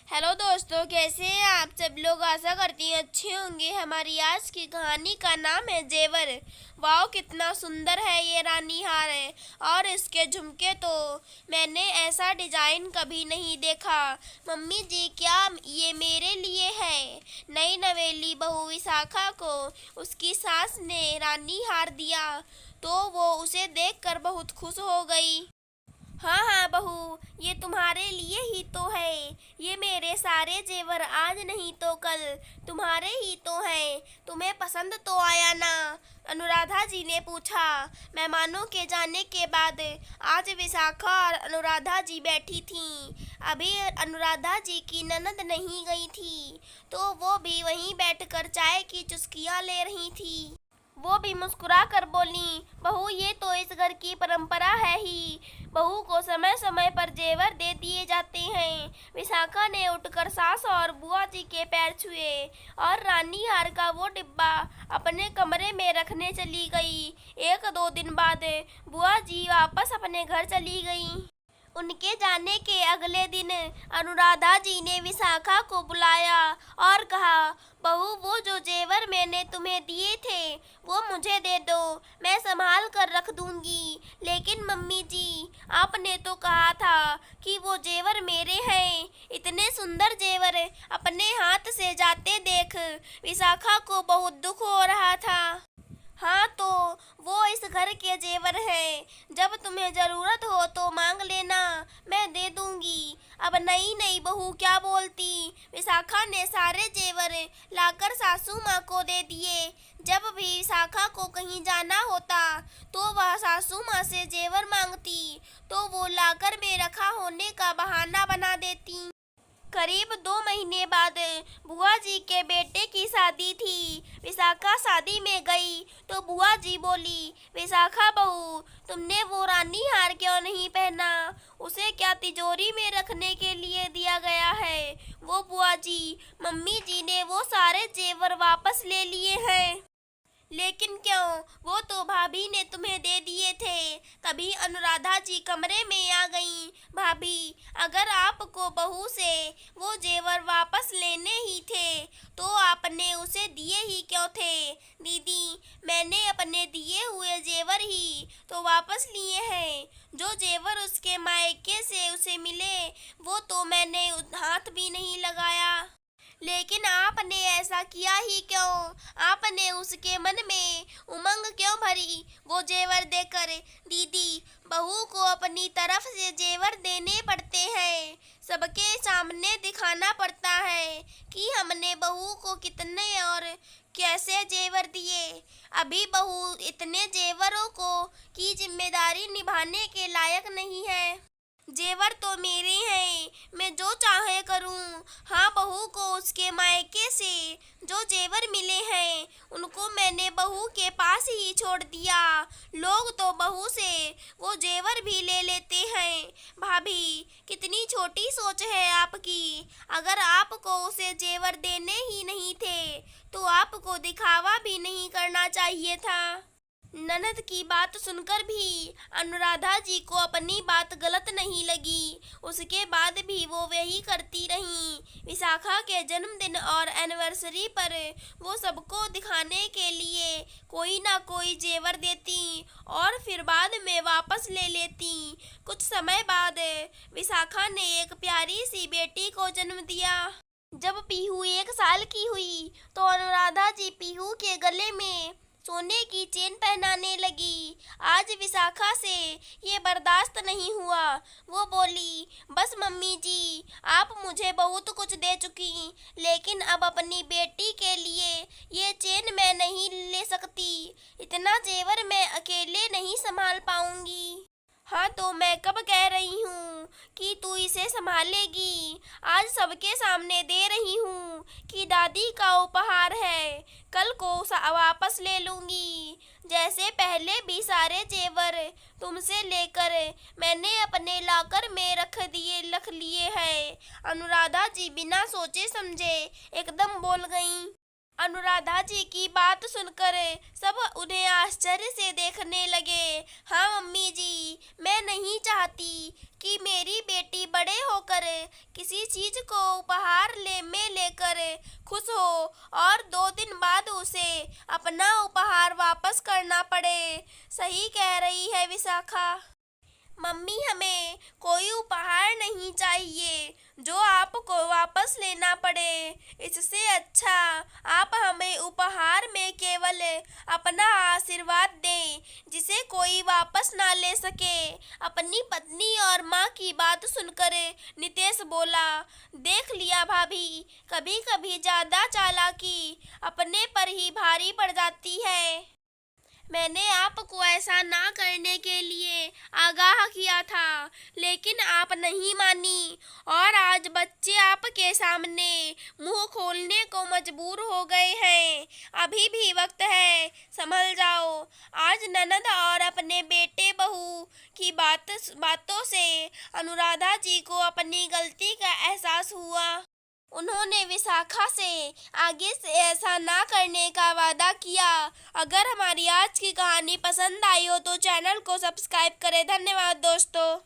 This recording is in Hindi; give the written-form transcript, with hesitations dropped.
हेलो दोस्तों, कैसे हैं आप सब लोग। आशा करती हैं अच्छे होंगे। हमारी आज की कहानी का नाम है जेवर। वाओ, कितना सुंदर है ये रानी हार है और इसके झुमके तो मैंने ऐसा डिजाइन कभी नहीं देखा। मम्मी जी, क्या ये मेरे लिए है। नई नवेली बहू विशाखा को उसकी सास ने रानी हार दिया तो वो उसे देखकर बहुत खुश हो गई। हाँ हाँ बहू, ये तुम्हारे लिए ही तो है। ये मेरे सारे जेवर आज नहीं तो कल तुम्हारे ही तो हैं। तुम्हें पसंद तो आया ना। अनुराधा जी ने पूछा। मेहमानों के जाने के बाद आज विशाखा और अनुराधा जी बैठी थीं। अभी अनुराधा जी की ननद नहीं गई थी तो वो भी वहीं बैठकर चाय की चुस्कियां ले रही थी। वो भी मुस्कुरा कर बोली, बहू ये तो इस घर की परंपरा है ही। बहू को समय समय पर जेवर दे दिए जाते हैं। विशाखा ने उठकर सास और बुआ जी के पैर छुए और रानी हार का वो डिब्बा अपने कमरे में रखने चली गई। एक दो दिन बाद बुआ जी वापस अपने घर चली गई। उनके जाने के अगले दिन अनुराधा जी ने विशाखा को बुलाया और कहा, बहू वो जो जेवर मैंने तुम्हें दिए थे वो मुझे दे दो, मैं संभाल कर रख दूंगी। लेकिन मम्मी जी, आपने तो कहा था कि वो जेवर मेरे हैं। इतने सुंदर जेवर अपने हाथ से जाते देख विशाखा को बहुत दुख हो रहा था। हाँ तो वो इस घर के जेवर हैं। जब तुम्हें जरूरत हो तो मांग लेना, मैं दे दूंगी। अब नई नई बहू क्या बोलती। विशाखा ने सारे जेवर लाकर सासू माँ को दे दिए। जब भी विशाखा को कहीं जाना होता तो वह सासू माँ से जेवर मांगती तो वो लाकर में रखा होने का बहाना बना देती। करीब 2 महीने बाद बुआ जी के बेटे की शादी थी। विशाखा शादी में गई तो बुआ जी बोली, विशाखा बहू, तुमने वो रानी हार क्यों नहीं पहना। उसे क्या तिजोरी में रखने के लिए दिया गया है। वो बुआ जी, मम्मी जी ने वो सारे जेवर वापस ले लिए हैं। लेकिन क्यों, वो तो भाभी ने तुम्हें दे दिए थे। तभी अनुराधा जी कमरे में आ गईं। भाभी, अगर आपको बहू से वो जेवर वापस लेने ही थे तो आपने उसे दिए ही क्यों थे। दीदी, मैंने अपने दिए हुए जेवर ही तो वापस लिए हैं। जो जेवर उसके मायके से उसे मिले वो तो मैंने हाथ भी नहीं लगाया। लेकिन आपने ऐसा किया ही क्यों। आपने उसके मन में उमंग क्यों भरी वो जेवर देकर। दीदी, बहू को अपनी तरफ से जेवर देने पड़ते हैं। सबके सामने दिखाना पड़ता है कि हमने बहू को कितने और कैसे जेवर दिए। अभी बहू इतने जेवरों को की जिम्मेदारी निभाने के लायक नहीं है। जेवर तो मेरे हैं, मैं जो चाहे करूं। हाँ, बहू को उसके मायके से जो जेवर मिले हैं उनको मैंने बहू के पास ही छोड़ दिया। लोग तो बहू से वो जेवर भी ले लेते हैं। भाभी, कितनी छोटी सोच है आपकी। अगर आपको उसे जेवर देने ही नहीं थे तो आपको दिखावा भी नहीं करना चाहिए था। ननद की बात सुनकर भी अनुराधा जी को अपनी बात गलत नहीं लगी। उसके बाद भी वो वही करती रहीं। विशाखा के जन्मदिन और एनिवर्सरी पर वो सबको दिखाने के लिए कोई ना कोई जेवर देती और फिर बाद में वापस ले लेती। कुछ समय बाद विशाखा ने एक प्यारी सी बेटी को जन्म दिया। जब पीहू 1 साल की हुई तो अनुराधा जी पीहू के गले में सोने की चेन पहनाने लगी। आज विशाखा से ये बर्दाश्त नहीं हुआ। वो बोली, बस मम्मी जी, आप मुझे बहुत कुछ दे चुकी, लेकिन अब अपनी बेटी के लिए ये चेन मैं नहीं ले सकती। इतना जेवर मैं अकेले नहीं संभाल पाऊंगी। हाँ तो मैं कब कह रही हूँ कि तू इसे संभालेगी। आज सबके सामने दे रही हूँ कि दादी का उपहार है। कल को वापस ले लूँगी। जैसे पहले भी सारे जेवर तुमसे लेकर मैंने अपने लॉकर में रख लिए हैं। अनुराधा जी बिना सोचे समझे एकदम बोल गईं। अनुराधा जी की बात सुनकर सब उन्हें आश्चर्य से देखने लगे। हाँ मम्मी जी, मैं नहीं चाहती कि मेरी बेटी बड़े होकर किसी चीज को उपहार में लेकर खुश हो और 2 दिन बाद उसे अपना उपहार वापस करना पड़े। सही कह रही है विशाखा। मम्मी, हमें कोई उपहार नहीं चाहिए जो आपको वापस लेना पड़े। इससे अच्छा आप हमें उपहार में केवल अपना आशीर्वाद दें, जिसे कोई वापस ना ले सके। अपनी पत्नी और माँ की बात सुनकर नितेश बोला, देख लिया भाभी, कभी कभी ज्यादा चालाकी अपने पर ही भारी पड़ जाती है। मैंने आपको ऐसा ना करने के लिए आगाह किया था, लेकिन आप नहीं मानी और आज बच्चे आपके सामने मुंह खोलने को मजबूर हो गए हैं। अभी भी वक्त है, संभल जाओ। आज ननद और अपने बेटे बहू की बातों से अनुराधा जी को अपनी गलती का एहसास हुआ। उन्होंने विशाखा से आगे से ऐसा ना करने का वादा किया। अगर हमारी आज की कहानी पसंद आई हो तो चैनल को सब्सक्राइब करें। धन्यवाद दोस्तों।